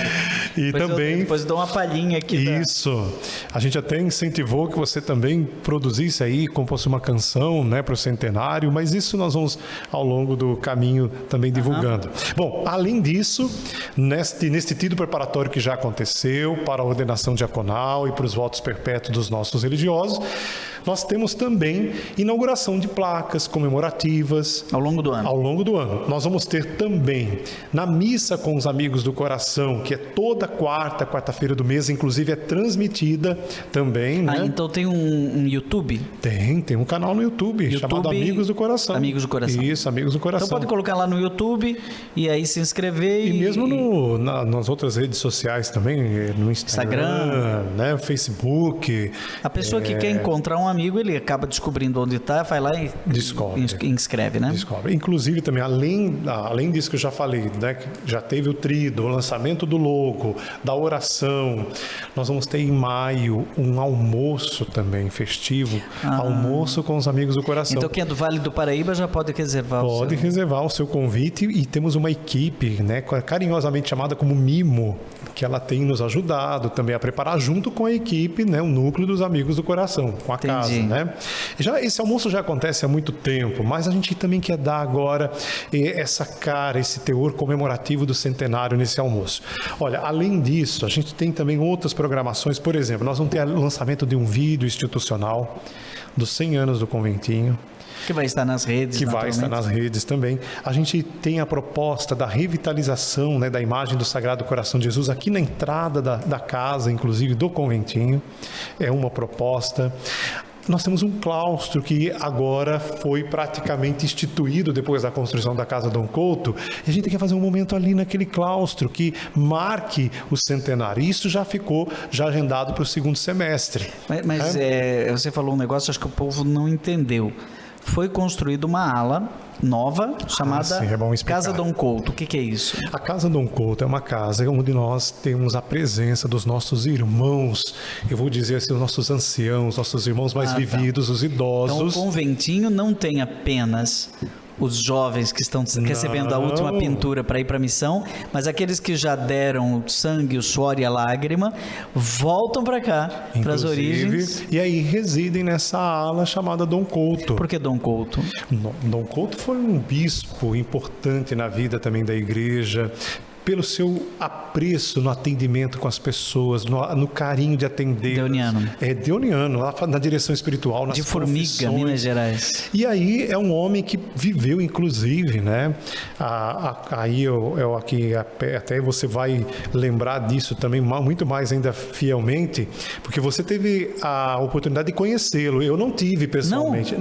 E depois também... Depois dou uma palhinha aqui. Isso. A gente até incentivou que você também produzisse aí, como fosse uma canção, né, para o centenário, mas isso nós vamos, ao longo do caminho, também divulgando. Bom, além disso, neste tríduo preparatório que já aconteceu, para a ordenação diaconal e para os votos perpétuos dos nossos religiosos, nós temos também inauguração de placas comemorativas. Ao longo do ano. Ao longo do ano. Nós vamos ter também, na missa com os amigos do coração, que é toda quarta-feira do mês, inclusive é transmitida também, né? Então tem um YouTube? Tem um canal no YouTube chamado Amigos do Coração. Amigos do Coração. Isso, Amigos do Coração. Então pode colocar lá no YouTube e aí se inscrever. E mesmo nas outras redes sociais também, no Instagram, né, Facebook. A pessoa que quer encontrar um amigo, ele acaba descobrindo onde está, vai lá e inscreve, né? Descobre. Inclusive também, além disso que eu já falei, né, que já teve o tríduo, o lançamento do logo, da oração, nós vamos ter em maio um almoço também festivo, almoço com os amigos do coração. Então quem é do Vale do Paraíba já pode reservar reservar o seu convite, e temos uma equipe, né, carinhosamente chamada como Mimo, que ela tem nos ajudado também a preparar junto com a equipe, né, o núcleo dos amigos do coração, com a casa, né? Esse almoço já acontece há muito tempo, mas a gente também quer dar agora essa cara, esse teor comemorativo do centenário nesse almoço. Olha, além disso, a gente tem também outras programações, por exemplo, nós vamos ter o lançamento de um vídeo institucional dos 100 anos do conventinho, que vai estar nas redes. Que vai estar nas redes também. A gente tem a proposta da revitalização, né, da imagem do Sagrado Coração de Jesus aqui na entrada da casa, inclusive do conventinho. É uma proposta. Nós temos um claustro que agora foi praticamente instituído depois da construção da Casa Dom Couto, e a gente tem que fazer um momento ali naquele claustro que marque o centenário. Isso já ficou agendado para o segundo semestre. Mas você falou um negócio, acho que o povo não entendeu. foi construída uma ala nova chamada sim, é bom explicar. Casa Dom Couto. O que é isso? A Casa Dom Couto é uma casa onde nós temos a presença dos nossos irmãos, eu vou dizer assim, os nossos anciãos, nossos irmãos mais vividos, os idosos. Então o conventinho não tem apenas os jovens que estão recebendo a última pintura para ir para a missão, mas aqueles que já deram o sangue, o suor e a lágrima, voltam para cá, para as origens. E aí residem nessa ala chamada Dom Couto. Por que Dom Couto? Dom Couto foi um bispo importante na vida também da igreja, pelo seu apreço no atendimento com as pessoas, no carinho de atender. Deoniano. É Deoniano, lá na direção espiritual, nas de Formiga, Minas Gerais. E aí é um homem que viveu, inclusive, né? Aí eu aqui, até você vai lembrar disso também muito mais ainda fielmente, porque você teve a oportunidade de conhecê-lo. Eu não tive pessoalmente.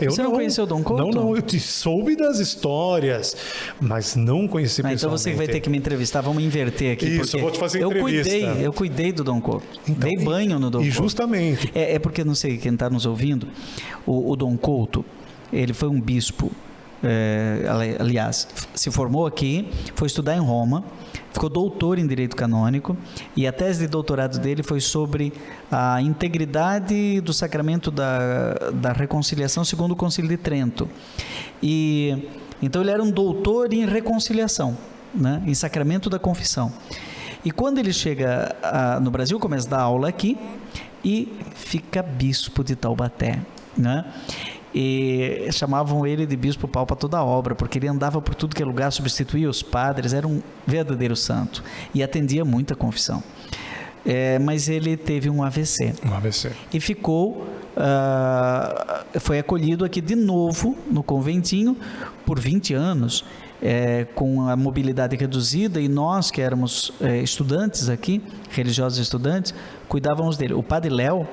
Você não conheceu o Dom Couto? Não, eu soube das histórias, mas não conheci pessoalmente. Então você vai ter que me entrevistar, vamos inverter aqui. Isso, eu vou te fazer entrevista. Eu cuidei do Dom Couto. Então, dei banho no Dom Couto. E justamente. É porque, não sei, quem está nos ouvindo, o Dom Couto, ele foi um bispo, aliás, se formou aqui, foi estudar em Roma, ficou doutor em Direito Canônico, e a tese de doutorado dele foi sobre a integridade do sacramento da reconciliação segundo o Concílio de Trento. Então ele era um doutor em reconciliação, né, em sacramento da confissão. E quando ele chega no Brasil, começa a dar aula aqui e fica bispo de Taubaté, né? E chamavam ele de bispo pau para toda a obra, porque ele andava por tudo que é lugar, substituía os padres, era um verdadeiro santo e atendia muita confissão. Mas ele teve um AVC. E ficou, foi acolhido aqui de novo no conventinho por 20 anos, com a mobilidade reduzida, e nós que éramos estudantes aqui, religiosos estudantes, cuidávamos dele. O padre Léo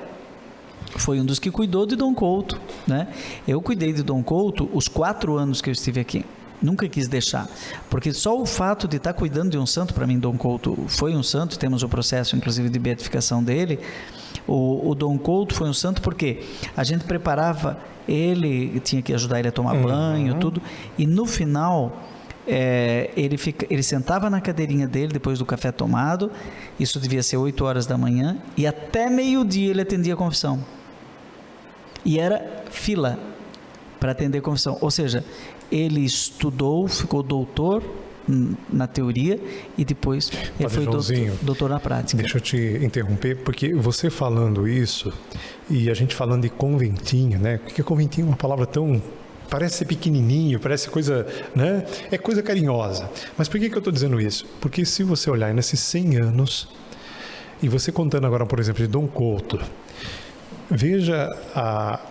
foi um dos que cuidou de Dom Couto, né? Eu cuidei de Dom Couto os 4 anos que eu estive aqui. Nunca quis deixar, porque só o fato de estar cuidando de um santo, para mim Dom Couto foi um santo, temos o processo inclusive de beatificação dele. O Dom Couto foi um santo porque a gente preparava ele, tinha que ajudar ele a tomar banho, tudo, e no final ele sentava na cadeirinha dele depois do café tomado, isso devia ser 8 horas da manhã, e até meio-dia ele atendia a confissão, e era fila para atender a confissão, ou seja, ele estudou, ficou doutor na teoria e depois ele foi doutor na prática. Deixa eu te interromper, porque você falando isso e a gente falando de conventinho, né? Porque conventinho é uma palavra tão... parece ser pequenininho, parece coisa, né? É coisa carinhosa. Mas por que eu estou dizendo isso? Porque se você olhar nesses 100 anos, e você contando agora, por exemplo, de Dom Couto, veja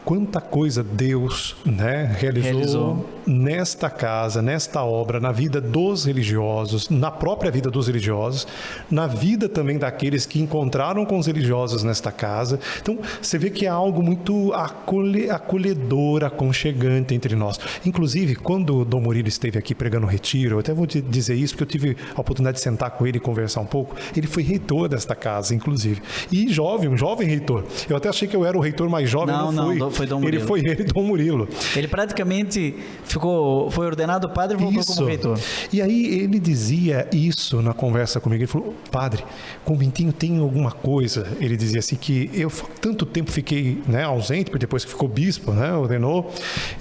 quanta coisa Deus, né, realizou nesta casa, nesta obra, na vida dos religiosos, na própria vida dos religiosos, na vida também daqueles que encontraram com os religiosos nesta casa. Então, você vê que é algo muito acolhedor, aconchegante entre nós. Inclusive, quando o Dom Murilo esteve aqui pregando o retiro, eu até vou te dizer isso, porque eu tive a oportunidade de sentar com ele e conversar um pouco. Ele foi reitor desta casa, inclusive. E um jovem reitor. Eu até achei que eu era o reitor mais jovem, não foi Dom Murilo. Ele foi Dom Murilo. Ele praticamente foi ordenado padre e voltou como reitor. E aí ele dizia isso na conversa comigo. Ele falou: padre, conventinho tem alguma coisa. Ele dizia assim que eu tanto tempo fiquei, né, ausente, porque depois que ficou bispo, né, ordenou,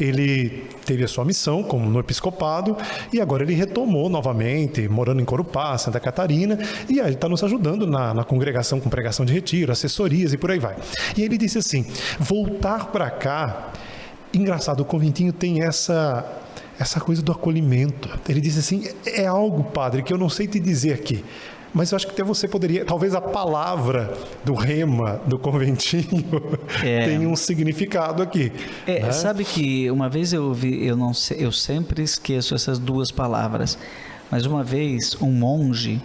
ele teve a sua missão como no episcopado e agora ele retomou novamente, morando em Corupá, Santa Catarina, e aí está nos ajudando na congregação com pregação de retiro, assessorias e por aí vai. E ele disse assim: voltar para cá, engraçado, o conventinho tem essa coisa do acolhimento. Ele disse assim: é algo, padre, que eu não sei te dizer aqui, mas eu acho que até você poderia, talvez a palavra do rema do conventinho tenha um significado aqui. Né? Sabe que uma vez eu ouvi, eu sempre esqueço essas 2 palavras, mas uma vez um monge,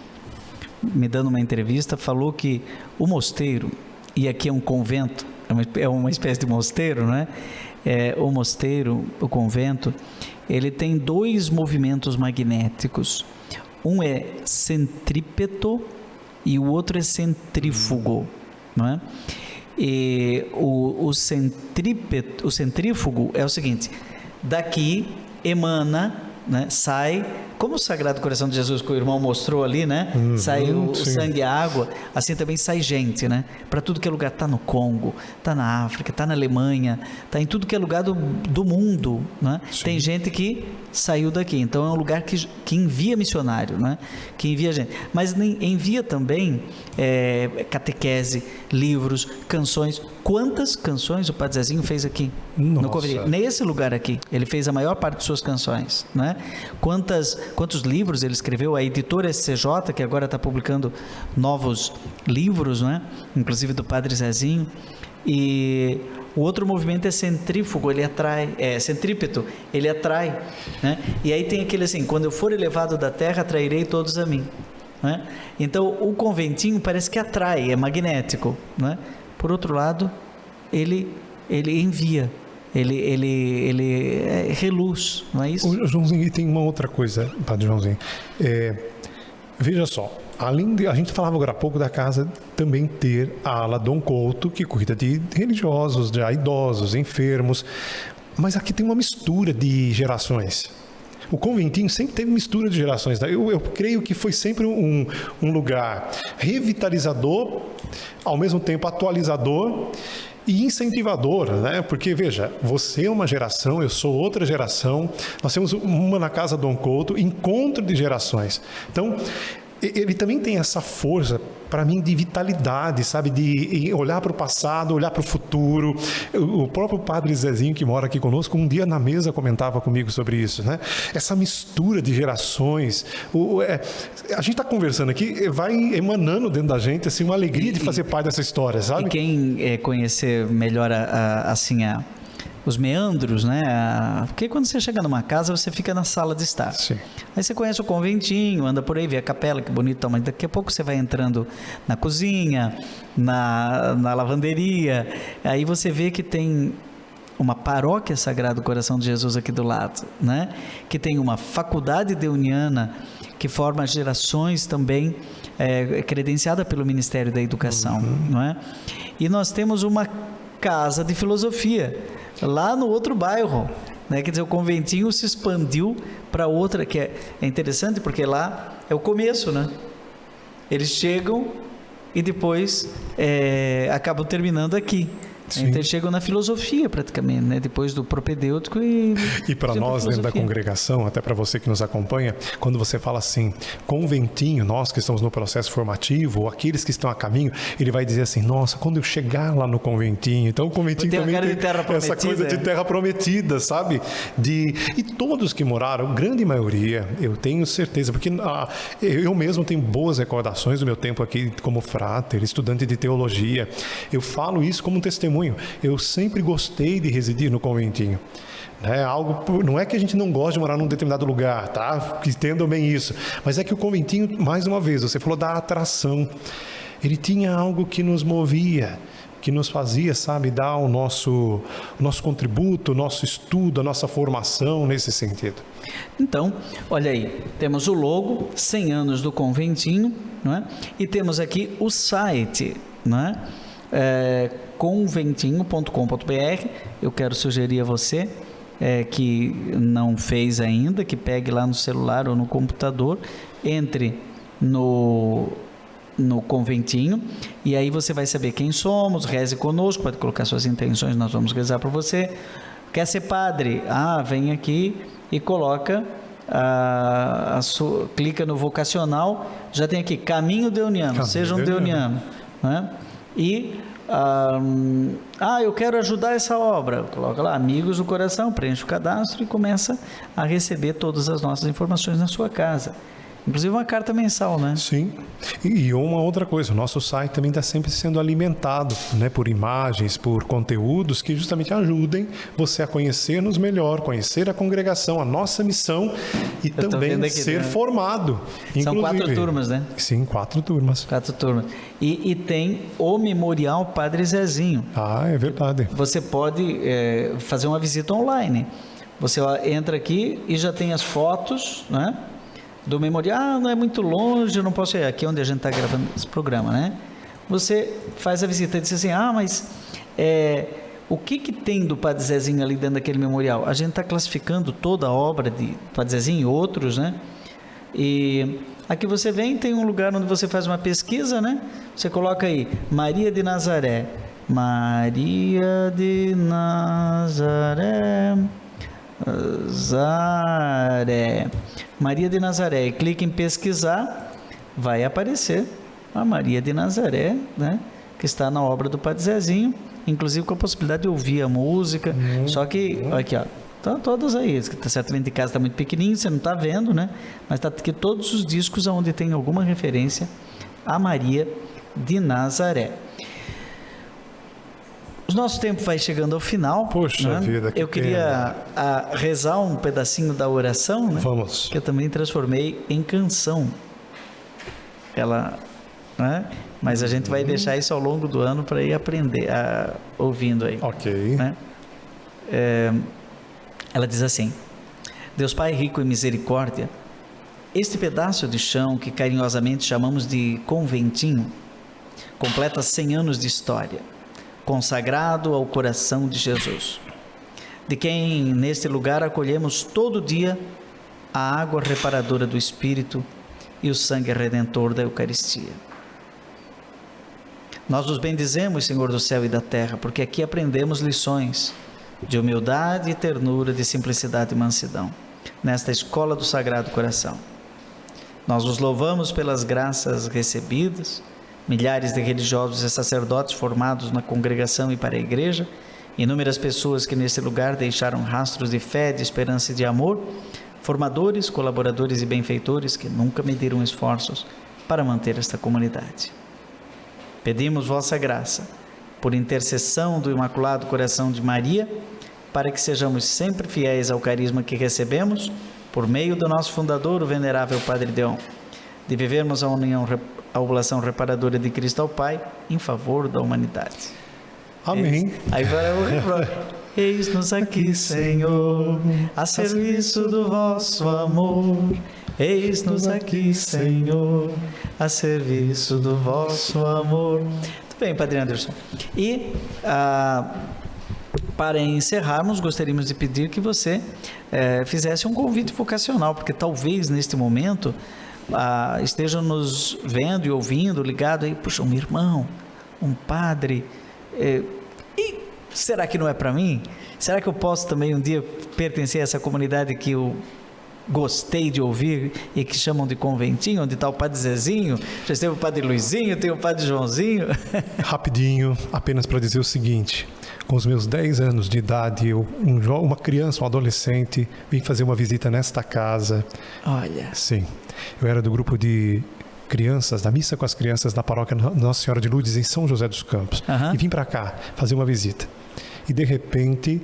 me dando uma entrevista, falou que o mosteiro, e aqui é um convento, é uma espécie de mosteiro, né? O mosteiro, o convento, ele tem 2 movimentos magnéticos. Um é centrípeto e o outro é centrífugo, não é? E o centrífugo é o seguinte: daqui emana, né, sai, como o Sagrado Coração de Jesus que o irmão mostrou ali, né? Sai o sangue e a água, assim também sai gente, né? Para tudo que é lugar, tá no Congo, tá na África, tá na Alemanha, tá em tudo que é lugar do mundo, né? Tem gente que saiu daqui, então é um lugar que envia missionário, né? Que envia gente, mas envia também catequese, livros, canções. Quantas canções o Padre Zezinho fez aqui? No Conventi? Nesse lugar aqui, ele fez a maior parte de suas canções, né? Quantos livros ele escreveu? A editora SCJ, que agora está publicando novos livros, né? Inclusive do Padre Zezinho. E o outro movimento é centrífugo, ele atrai, centrípeto, ele atrai, né? E aí tem aquele assim: quando eu for elevado da terra, atrairei todos a mim, né? Então o conventinho parece que atrai, é magnético, né? Por outro lado, ele envia, ele reluz, não é isso? O Joãozinho, e tem uma outra coisa, Padre Joãozinho. Veja só, além de, a gente falava agora há pouco da casa também ter a ala Dom Couto, que cuida de religiosos, de idosos, enfermos, mas aqui tem uma mistura de gerações. O conventinho sempre teve mistura de gerações. Eu creio que foi sempre um lugar revitalizador, ao mesmo tempo atualizador e incentivador, né? Porque, veja, você é uma geração, eu sou outra geração, nós temos uma na casa Dom Couto, encontro de gerações. Então, ele também tem essa força, para mim, de vitalidade, sabe? De olhar para o passado, olhar para o futuro. O próprio Padre Zezinho, que mora aqui conosco, um dia na mesa comentava comigo sobre isso, né? Essa mistura de gerações. A gente está conversando aqui, vai emanando dentro da gente assim, uma alegria de fazer parte dessa história, sabe? E quem conhecer melhor os meandros, né? Porque quando você chega numa casa, você fica na sala de estar. Sim. Aí você conhece o conventinho, anda por aí, vê a capela, que bonito, mas daqui a pouco você vai entrando na cozinha, na lavanderia, aí você vê que tem uma paróquia Sagrado Coração de Jesus aqui do lado, né? Que tem uma faculdade deuniana que forma gerações também, credenciada pelo Ministério da Educação, não é? E nós temos uma casa de filosofia lá no outro bairro, né? Quer dizer, o conventinho se expandiu para outra, que é interessante porque lá é o começo, né? Eles chegam e depois acabam terminando aqui. Sim. Então eles chegam na filosofia praticamente, né? Depois do propedêutico e para nós dentro da congregação, até para você que nos acompanha, quando você fala assim, conventinho, nós que estamos no processo formativo, ou aqueles que estão a caminho, ele vai dizer assim: nossa, quando eu chegar lá no conventinho, então o conventinho também tem essa coisa de terra prometida, sabe? E todos que moraram, grande maioria, eu tenho certeza, porque eu mesmo tenho boas recordações do meu tempo aqui como fráter, estudante de teologia. Eu falo isso como um testemunho. Eu sempre gostei de residir no conventinho. Não é que a gente não gosta de morar num determinado lugar, tá? Que entendam bem isso. Mas é que o conventinho, mais uma vez, você falou da atração. Ele tinha algo que nos movia, que nos fazia, sabe, dar o nosso contributo, o nosso estudo, a nossa formação nesse sentido. Então, olha aí, temos o logo, 100 anos do conventinho, não é? E temos aqui o site, não é? Conventinho.com.br. Eu quero sugerir a você que não fez ainda, que pegue lá no celular ou no computador, entre no conventinho, e aí você vai saber quem somos, reze conosco, pode colocar suas intenções, nós vamos rezar por você. Quer ser padre? Vem aqui e coloca clica no vocacional, já tem aqui Caminho Deuniano, seja um deuniano, né? E eu quero ajudar essa obra, coloca lá Amigos do Coração, preenche o cadastro e começa a receber todas as nossas informações na sua casa, inclusive uma carta mensal, né? Sim, e uma outra coisa, o nosso site também está sempre sendo alimentado, né, por imagens, por conteúdos que justamente ajudem você a conhecer-nos melhor, conhecer a congregação, a nossa missão e também aqui, ser formado. São 4 turmas, né? Sim, 4 turmas. 4 turmas. E tem o Memorial Padre Zezinho. É verdade. Você pode fazer uma visita online. Você entra aqui e já tem as fotos, né? Do memorial. Não é muito longe, eu não posso ir aqui onde a gente está gravando esse programa, né? você faz a visita e diz assim, mas o que tem do Padre Zezinho ali dentro daquele memorial? A gente está classificando toda a obra de Padre Zezinho e outros, né? E aqui você vem, tem um lugar onde você faz uma pesquisa, né? Você coloca aí, Maria de Nazaré, Maria de Nazaré, Maria de Nazaré, e clica em pesquisar, vai aparecer a Maria de Nazaré, né? Que está na obra do Padre Zezinho, inclusive com a possibilidade de ouvir a música, só que, aqui ó, estão todas aí, certamente em casa está muito pequenininho, você não está vendo, né? Mas está aqui todos os discos onde tem alguma referência a Maria de Nazaré. O nosso tempo vai chegando ao final. Poxa, né? Vida, que eu queria rezar um pedacinho da oração, né? Vamos. Que eu também transformei em canção. Ela, né? Mas a gente vai deixar isso ao longo do ano para ir aprender, ouvindo aí. Ok. Né? Ela diz assim: Deus Pai rico em misericórdia, este pedaço de chão que carinhosamente chamamos de conventinho completa 100 anos de história, consagrado ao coração de Jesus, de quem neste lugar acolhemos todo dia a água reparadora do Espírito e o sangue redentor da Eucaristia. Nós os bendizemos, Senhor do céu e da terra, porque aqui aprendemos lições de humildade e ternura, de simplicidade e mansidão, nesta escola do Sagrado Coração. Nós os louvamos pelas graças recebidas, milhares de religiosos e sacerdotes formados na congregação e para a igreja, inúmeras pessoas que nesse lugar deixaram rastros de fé, de esperança e de amor, formadores, colaboradores e benfeitores que nunca mediram esforços para manter esta comunidade. Pedimos vossa graça, por intercessão do Imaculado Coração de Maria, para que sejamos sempre fiéis ao carisma que recebemos, por meio do nosso fundador, o venerável Padre Deon, de vivermos a união, a oblação reparadora de Cristo ao Pai, em favor da humanidade. Amém. Aí vai o refrão. Eis-nos aqui, Senhor, a serviço do vosso amor. Eis-nos aqui, Senhor, a serviço do vosso amor. Muito bem, Padre Anderson. E para encerrarmos, gostaríamos de pedir que você fizesse um convite vocacional, porque talvez neste momento estejam nos vendo e ouvindo, ligado aí, puxa, um irmão, um padre, e será que não é para mim? Será que eu posso também um dia pertencer a essa comunidade que eu gostei de ouvir e que chamam de conventinho, onde está o Padre Zezinho, já esteve o Padre Luizinho, tem o Padre Joãozinho? Rapidinho, apenas para dizer o seguinte: com os meus 10 anos de idade, uma criança, um adolescente, vim fazer uma visita nesta casa. Olha. Sim, eu era do grupo de crianças, da missa com as crianças na paróquia Nossa Senhora de Lourdes, em São José dos Campos. E vim para cá fazer uma visita. E de repente,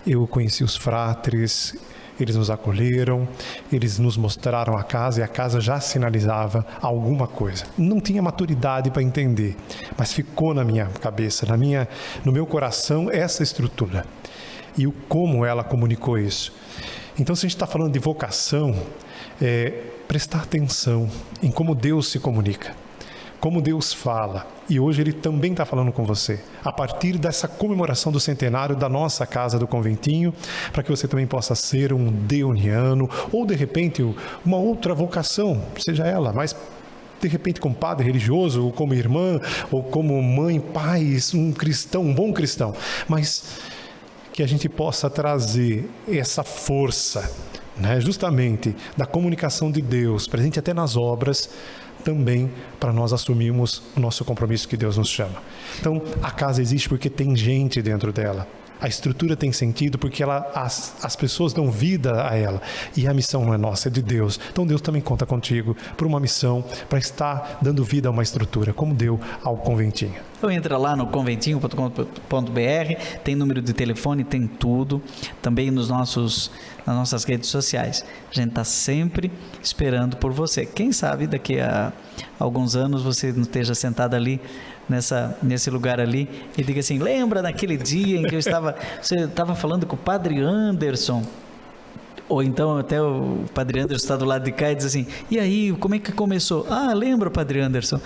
eu conheci os fratres, eles nos acolheram, eles nos mostraram a casa, e a casa já sinalizava alguma coisa. Não tinha maturidade para entender, mas ficou na minha cabeça, no meu coração, essa estrutura. E como ela comunicou isso. Então, se a gente está falando de vocação, prestar atenção em como Deus se comunica, como Deus fala. E hoje Ele também está falando com você, a partir dessa comemoração do centenário da nossa casa do conventinho, para que você também possa ser um deoniano, ou de repente uma outra vocação, seja ela, mas de repente como padre religioso, ou como irmã, ou como mãe, pai, um cristão, um bom cristão, mas que a gente possa trazer essa força, né, justamente da comunicação de Deus, presente até nas obras, também para nós assumirmos o nosso compromisso que Deus nos chama. Então, a casa existe porque tem gente dentro dela. A estrutura tem sentido porque as pessoas dão vida a ela. E a missão não é nossa, é de Deus. Então, Deus também conta contigo por uma missão, para estar dando vida a uma estrutura, como deu ao conventinho. Então entra lá no conventinho.com.br, tem número de telefone, tem tudo, também nas nossas redes sociais. A gente está sempre esperando por você. Quem sabe daqui a alguns anos você não esteja sentado ali, nesse lugar ali, e diga assim: lembra daquele dia em que você estava falando com o Padre Anderson? Ou então até o Padre Anderson está do lado de cá e diz assim: e aí, como é que começou? Lembra, Padre Anderson?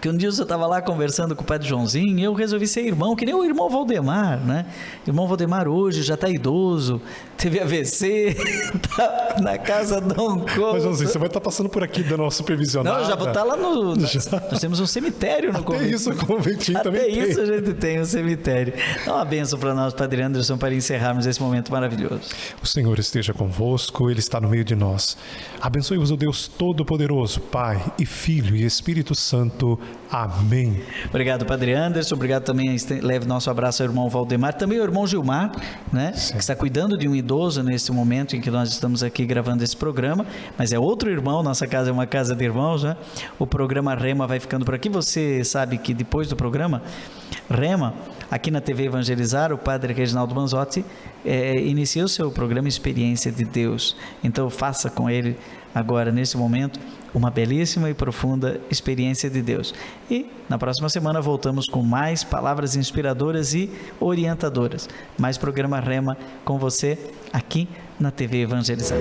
que um dia eu estava lá conversando com o padre Joãozinho e eu resolvi ser irmão, que nem o irmão Valdemar, né? O irmão Valdemar hoje já está idoso, teve AVC, tá na casa Dom Couto. Mas, Joãozinho, você vai estar passando por aqui dando uma supervisionada. Não, eu já vou estar lá no... Nós temos um cemitério no convento. Até isso o conventinho também tem. Até isso a gente tem um cemitério. Dá uma bênção para nós, Padre Anderson, para encerrarmos esse momento maravilhoso. O Senhor esteja convosco, Ele está no meio de nós. Abençoe-vos o Deus Todo-Poderoso, Pai e Filho e Espírito Santo. Amém. Obrigado, Padre Anderson. Obrigado também, leve nosso abraço ao irmão Valdemar, também ao irmão Gilmar, né? Que está cuidando de um idoso nesse momento em que nós estamos aqui gravando esse programa, mas é outro irmão, nossa casa é uma casa de irmãos, né? O programa Rema vai ficando por aqui. Você sabe que depois do programa Rema, aqui na TV Evangelizar, o Padre Reginaldo Manzotti inicia o seu programa Experiência de Deus. Então faça com ele agora, nesse momento, uma belíssima e profunda experiência de Deus. E na próxima semana voltamos com mais palavras inspiradoras e orientadoras. Mais programa Rema com você aqui na TV Evangelizar.